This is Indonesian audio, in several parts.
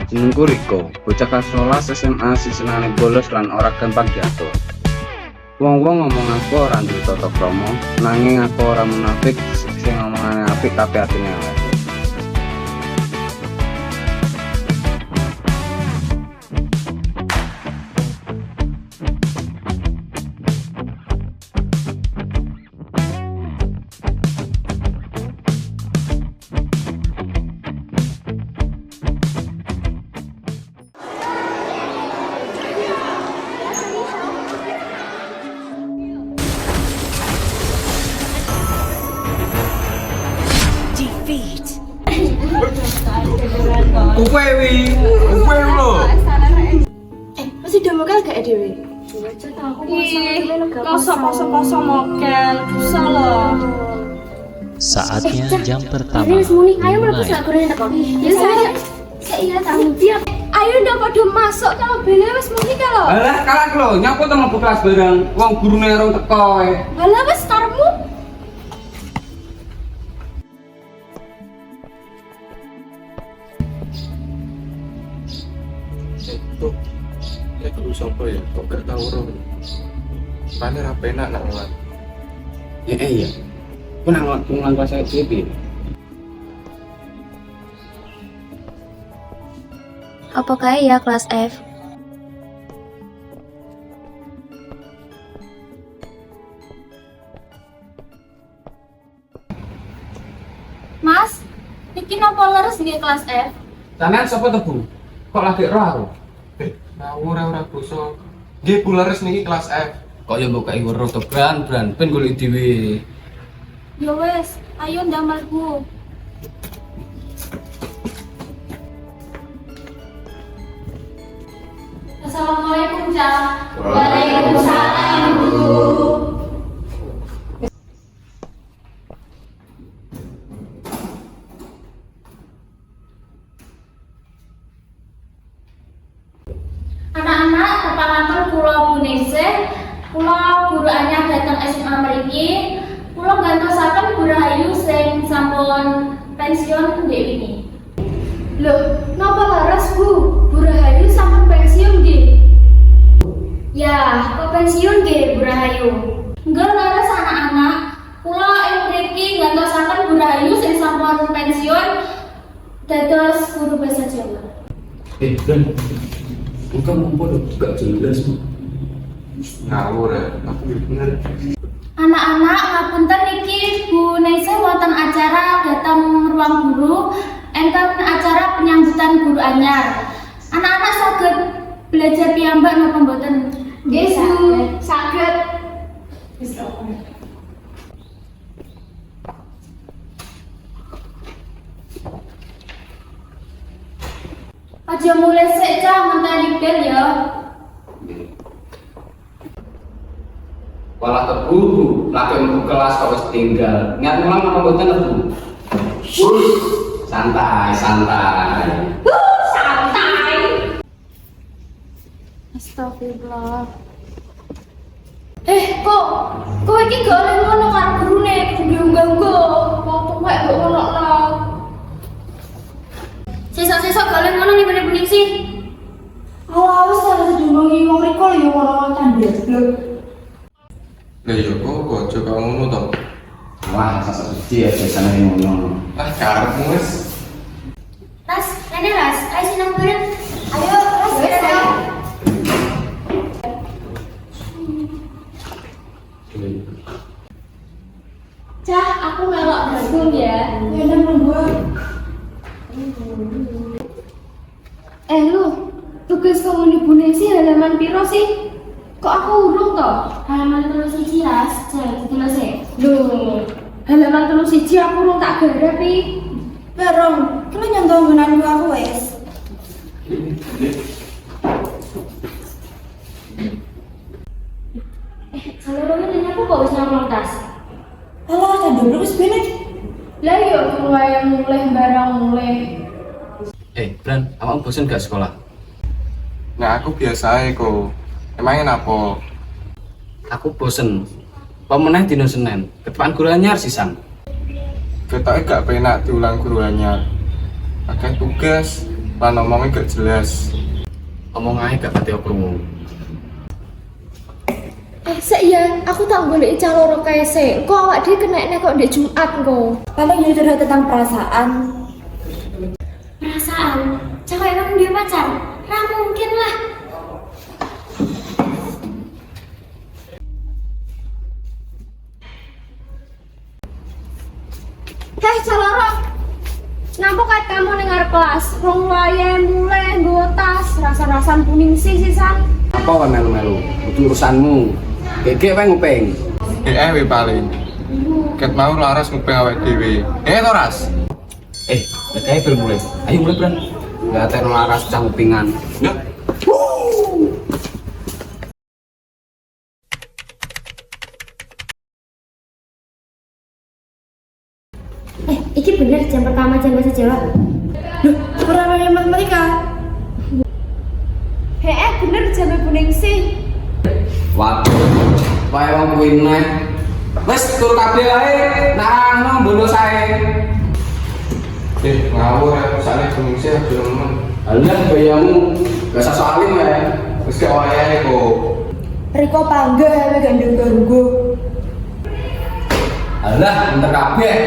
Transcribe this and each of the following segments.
Jenengku Riko, bocah kelas 11 SMA sing senengane bolos lan ora gampang diatur. Wong-wong ngomong aku ora duwe tata krama, nanging aku ora munafik sing ngomongane apik tapi atine elek. Uwe lo. Masih udah mokel gak Dewi? Kosong mokel, susah loh. Saatnya jam pertama Ayo mlebu sak goreng teko. Ya saya tahu dia. Ayo ndak padha masuk kalau bele wis muni kalau. Alah kalak lho, nyapa to mlebu kelas bareng. Wong gurune urung teko ae. Lah wis karepmu. Tuh, ya kudu sapa ya? Kok gak tau ora. Pane ra penak nak nglan. Iya. Ku nang ngomong kelas saya piye? Apa kayak ya kelas F? Mas, iki napa leres nggih kelas F? Sampeyan sapa to, Bu? Kok lagi roh aku? Ora bosok. Nggih bulares niki kelas F. Kok ya mbok kai weruh to bran ben golek dhewe. Ya wes, ayo ndamel Bu. Assalamualaikum, Cak. Waalaikumsalam, Bu. Anak-anak, kepangaken kula Bunese, kula guru anyar dateng SMA mriki. Kula gantosaken Bu Rahayu sing sampun pensiun ndek wingi. Lho, napa leres Bu? Bu Rahayu sampun pensiun nggih? Ya, kok pensiun nggih Bu Rahayu? Enggak leres anak-anak. Kula ing mriki gantosaken Bu Rahayu sing sampun pensiun dados guru bahasa Jawa. Bran. Bukan mumpul gak jelas, Bu. Ngawur ya, aku bener. Anak-anak, ngapunten niki Bu Nese wonten acara datang ruang guru, enten acara penyambutan guru anyar. Anak-anak saged belajar piyambak napa mboten? Nggih, Bu. Saged. Aja mulai sik Cah, menteni bel ya. Walah terburu, lagi mau kelas kok wis tinggal. Ingat ulang apa mboten Bu? Santai. Santai. Astagfirullah. Kok iki gak oleh ngono karo gurune, diunggah-unggah. Wong tuwek kok ngono lho. Sesuk-sesuk gak oleh ngono ning bening sih. Awas harus diomongin wong Riko lho yo ngono candek. Lah yo kok aja kok ngono to. Wah, sasa suci ya biasanya ngono. Lah karepmu wis. Ras, Nenek Ras, ayo senang bareng. Ayo, Ras, ayo. Cah, aku melok gabung ya. Ya nang gua. Lu, tugas kamu di Bunesi halaman piro sih? Kok aku urung toh? Halaman 31 Ras, jangan selesai. Loh, halaman 31 aku urung tak garapi. Barong, lu nyontoh nggonanku aku wes. Salurungan ini aku kok wis nang tas. Alah, candek wis bener. Lah yo mulai barang mulai. Bran, awakmu bosen gak sekolah? Nah aku biasa ae kok. Emangnya napa? Aku bosen. Pemenang dino Senin, ketepan guru anyar sisan. Ketoke gak penak diulang guru anyar. Akeh tugas, lan ngomongnya gak jelas. Omong ae gak pati krungu. Sik ya, aku tak golek calon kae sik. Kok awak dhewe kenekne kok ndek Jumat engko. Paling ya curhat tentang perasaan. Perasaan, cewek emang dia pacar? Ra mungkin lah. Hei Caloro, ngapa kayak kamu dengar kelas? Rong wae mulai nggo tas, rasa-rasan kuning sisan. Apa wae melu-melu? Itu urusanmu. Gege wae nguping. We paling. Ket mau laras nguping awake dhewe. To Ras. Gege bel mulai. Ayo mulai, Bran. Enggak tekno laras cang ngupingan. Yuk. Iki bener jam pertama jam bahasa Jawa. Loh, kurang ada matematika. Bener jam kuning sih. Waduh. Wae wong kuwi neh. Wes tur kabeh wae. Narangno bolos ae. Ngawur ya, soalnya kuning sih belum men. Alah bayamu gak usah soalin wae. Wis ke wayahe kok. Riko pangga ya gandeng ganggu. Alah bentar kabeh.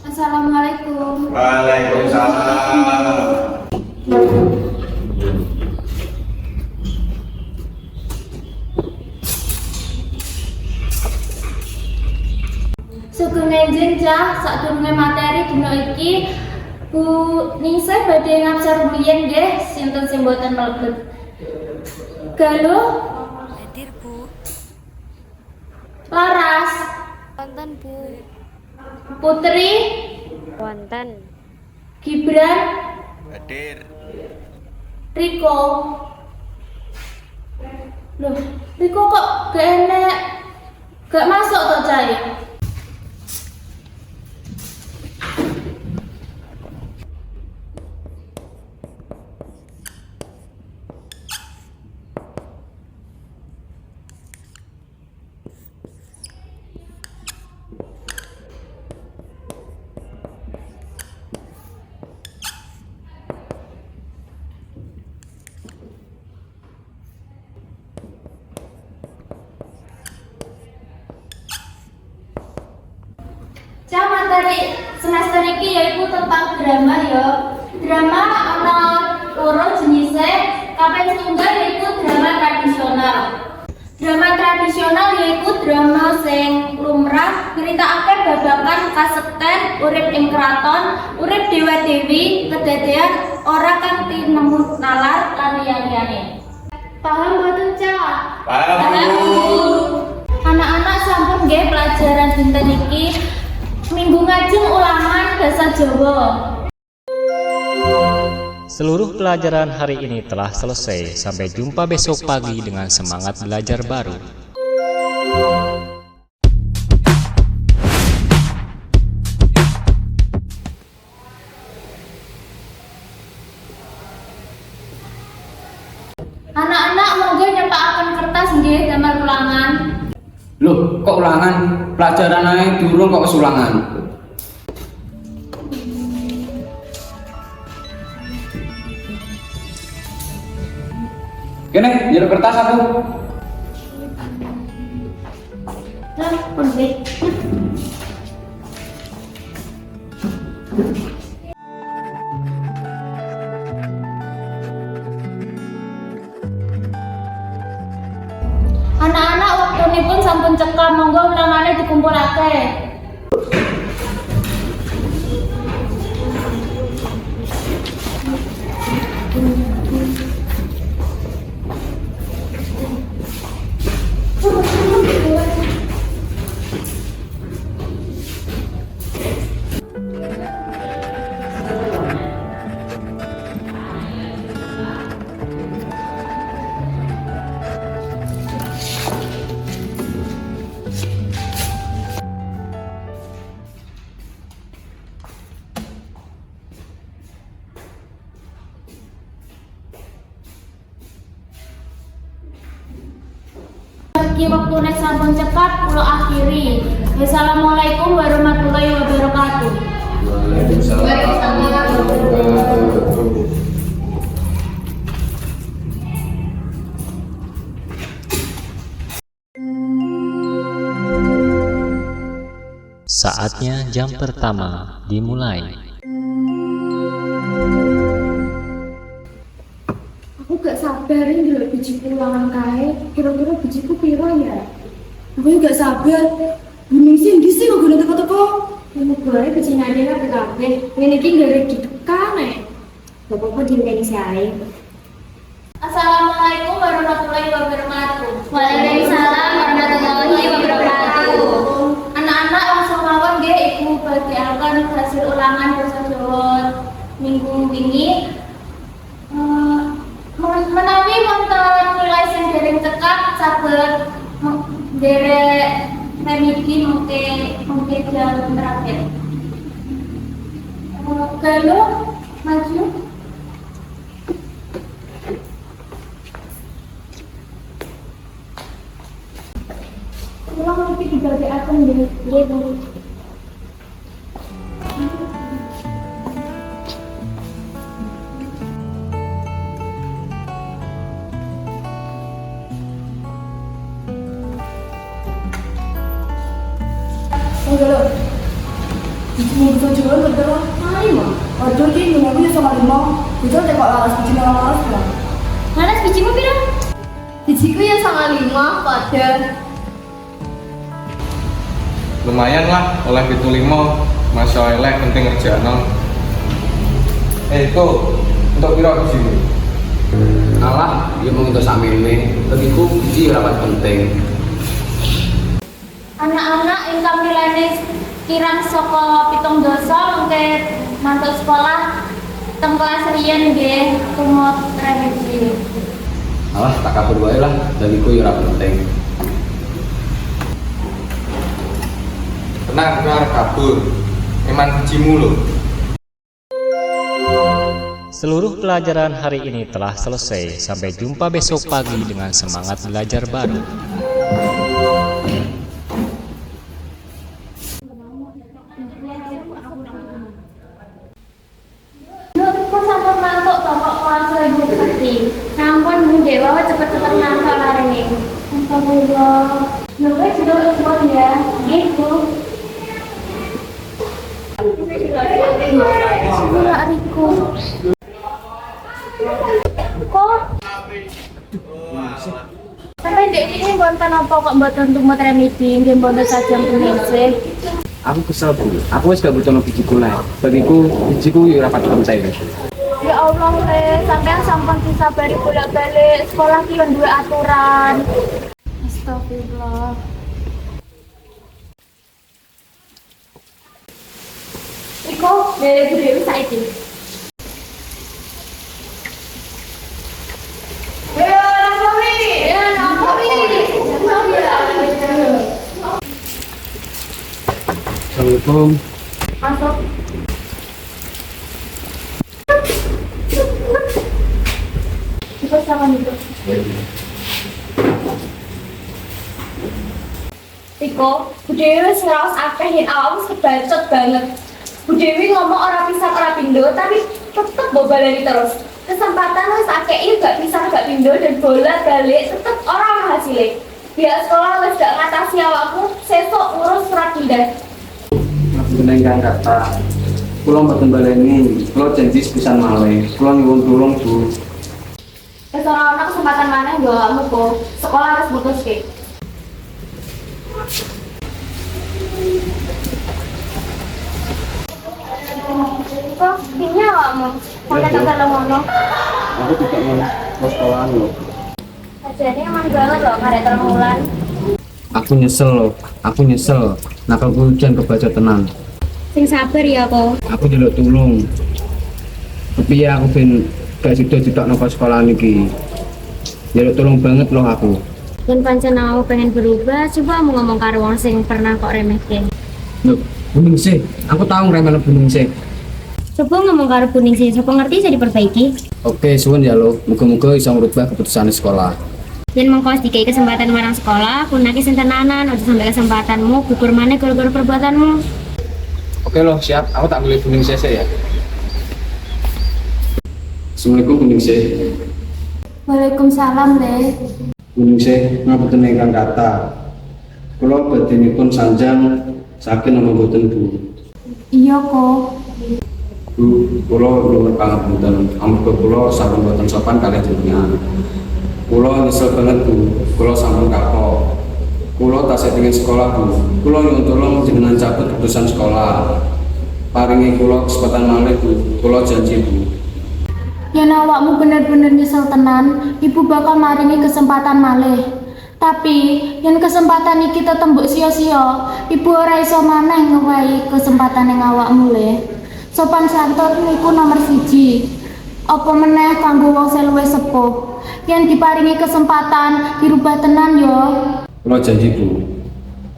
Assalamualaikum. Waalaikumsalam. Sugeng enjing cah, sadurunge materi dina iki Bu Ningsih badhe ngabsar rumiyin nggih, sinten sing mboten mlebet. Galuh Hadir Bu, Laras, wonten Bu, Putri, wonten. Gibran, Hadir. Riko. Loh, Riko kok gak enek, gak masuk to cai? Cah materi semester iki yaiku tentang drama ya. Drama ana loro jenise, kaping setunggal yaiku drama tradisional. Drama tradisional yaiku drama sing lumrah nyritakake babagan kasekten urip ing kraton, urip dewa-dewi, kedadean ora kang tinemu nalar lan liya-liyane. Paham mboten, Cah? Paham, Bu. Anak-anak sampun nggih pelajaran dinten iki. Minggu ngajeng ulangan bahasa Jawa. Seluruh pelajaran hari ini telah selesai. Sampai jumpa besok pagi dengan semangat belajar baru. Anak-anak monggo nyepakaken kertas nggih damel ulangan. Loh, kok ulangan? Pelajaran ae durung kok wis ulangan. Kene, njero kertas aku. Lah, pun nggih. Anak-anak waktunipun sampun cekap, monggo ulangane dikumpulake. Iki wektune sampun cekap, kula akhiri. Assalamualaikum warahmatullahi wabarakatuh. Waalaikumsalam warahmatullahi wabarakatuh. Saatnya jam pertama dimulai. Aku gak sabar ini dulu bijiku ulangan kae. Kira-kira bijiku piro ya? Aku gak sabar. Buning sih ndi sih kok gak teko-teko. Ini gue bijine ade PKB. Ngene iki gak ditekan ae. Gak apa-apa dinteni sae. Assalamualaikum warahmatullahi wabarakatuh. Waalaikumsalam warahmatullahi wabarakatuh. Anak-anak langsung mawon nggih Ibu bagiaken hasil ulangan basa Jawa minggu ini. Menawi wonten nilai sing dereng cekap saged derek remedi mungkin jam terakhir. Galuh maju. Ulang mungkin dibagi-akan nggih, Bu. Enggak. Bijimu bisa jual berapa? Lima. Waduh ini minggu sama 5. Bisa tekok laras biji laras kan? Laras bijimu piro? Bijiku ya sama 5 pada. Lumayan lah, oleh pitu 5. Masya elek penting ngerjakan. Itu untuk piro biji? Alah, dia mau untuk samene. Bagiku biji rapat penting. Anak-anak ingkang nilainya kirang saka 7 dosa mungkin masuk sekolah teng kelas riyen nggih tumut remedi. Alah, tak kabur wae lah. Bagiku ya rapat penting. Tenang, benar kabur. Memang bijimu loh. Seluruh pelajaran hari ini telah selesai. Sampai jumpa besok pagi dengan semangat belajar baru. Kok sampun mantuk bapak kelas 1000 peti. Sampun Bu Dewa cepet-cepet nangkal hari ini. Alhamdulillah. Nunggu sudah semua ya. Gitu. Sekolah Riko. Kok? Sampai dek ini bonten apa kok mboten tumut remedi nggih bonten sajam tumise. Aku kesel, Bu. Aku wis gak butuh bijiku lah. Bagiku bijiku ya rapat penting. Ya Allah, sampean sampun disabari bolak-balik sekolah ki yo duwe aturan. Astagfirullah. Iko, dari Bu Dewi saiki. Ya, Nakomi. Ya, Nakomi. Assalamualaikum. Masuk. Kita sama dulu. Iko, Bu Dewi wis ngraos akeh yen awakmu sebacot banget. Bu Dewi ngomong ora pisah ora pindo tapi tetep bobalani terus. Kesempatan wis akeh iki gak pisah gak pindo dan bolak-balik tetep ora ono hasilé. Pihak sekolah wis gak ngatasi awakmu, sesuk ngurus surat pindah. Bener kan kata. Pulau mboten baleni. Pulau janji sepisan malih. Pulau nyuwun tulung, Bu. Wis ora ono kesempatan maneh nggo awakmu kok. Sekolah wis mutuske. Kok pinya awakmu? Sampai tak ngono. Aku tidak mau sekolahan loh. Ajane emang banget loh karek termulan. Aku nyesel. Nakalku hujan kebaca tenang. Sing sabar ya kok. Aku njaluk tulung. Tapi ya aku ben gak sida-sida nang sekolahan iki. Njaluk tulung banget loh aku. Yen pancen aku pengen berubah, coba mau ngomong karo wong sing pernah kok remehke. Loh, Buning sih. Aku tahu ngremehno Buning sih. Coba ngomong karo Buning sih, coba ngerti bisa diperbaiki. Oke, suwun ya lo. Muga-muga iso ngrubah keputusan sekolah. Yen mengko dikai kesempatan marang sekolah, punake sing tenanan, aja sampai kesempatanmu gugur maneh gara-gara perbuatanmu. Oke loh, siap. Aku tak boleh kuning sese ya. Assalamualaikum kuning se. Waalaikumsalam, Le. Kuning se, ngapunten ingkang kata. Kula badhenipun sanjang saking nama boten Bu. Iya kok. Bu, kula nyuwun pangapunten. Amarga kula sampun boten sopan kalih jenengan. Kula nyesel banget Bu. Kula sampun kapok. Kula tasih pengin sekolah Bu. Kula nyuwun tolong jenengan cabut keputusan sekolah. Paringi kula kesempatan malih Bu. Kula janji Bu. Yen awakmu bener-bener nyesel tenan, ibu bakal maringi kesempatan malih. Tapi, yen kesempatan iki tetep mbok sia-sia, ibu ora iso maneh ngewahi kesempatan ing awakmu, Le. Sopan santun niku nomor 1. Apa meneh kanggo wong sing luwih sepuh. Yen diparingi kesempatan, dirubah tenan yo. Kula janji Bu.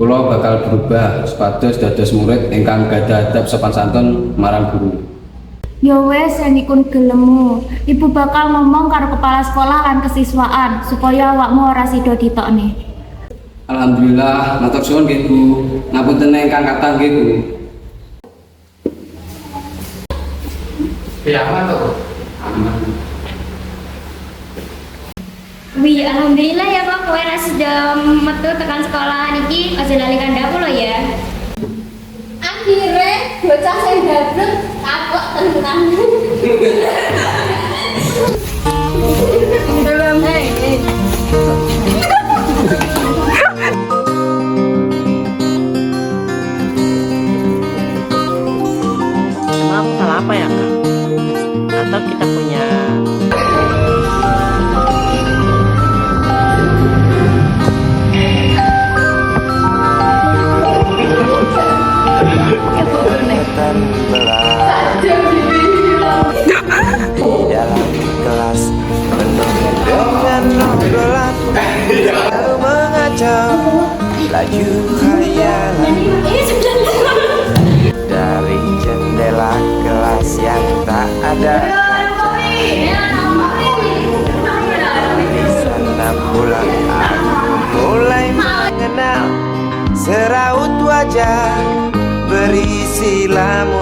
Kula bakal berubah supados dados murid ingkang gadhah adab sopan santun marang guru. Ya wes, yen ikun gelemu, ibu bakal ngomong karo kepala sekolah lan kesiswaan supaya awakmu ora sida ditokne. Alhamdulillah, matur suwun nggih Bu. Ngapunten ingkang kathah nggih Bu. Ya aman to. Wih, alhamdulillah ya Pak, kowe ra sida metu tekan sekolah niki, aja lali kandhaku lho ya. Akhirnya bocah sing dablek takok tenan. Belum Emang aku salah apa ya Kak? Atau kita punya di dalam kelas penuh dengan obrolan lalu mengacau laju khayalan dari jendela kelas yang tak ada di sana pula aku mulai mengenal seraut wajah berisi lamun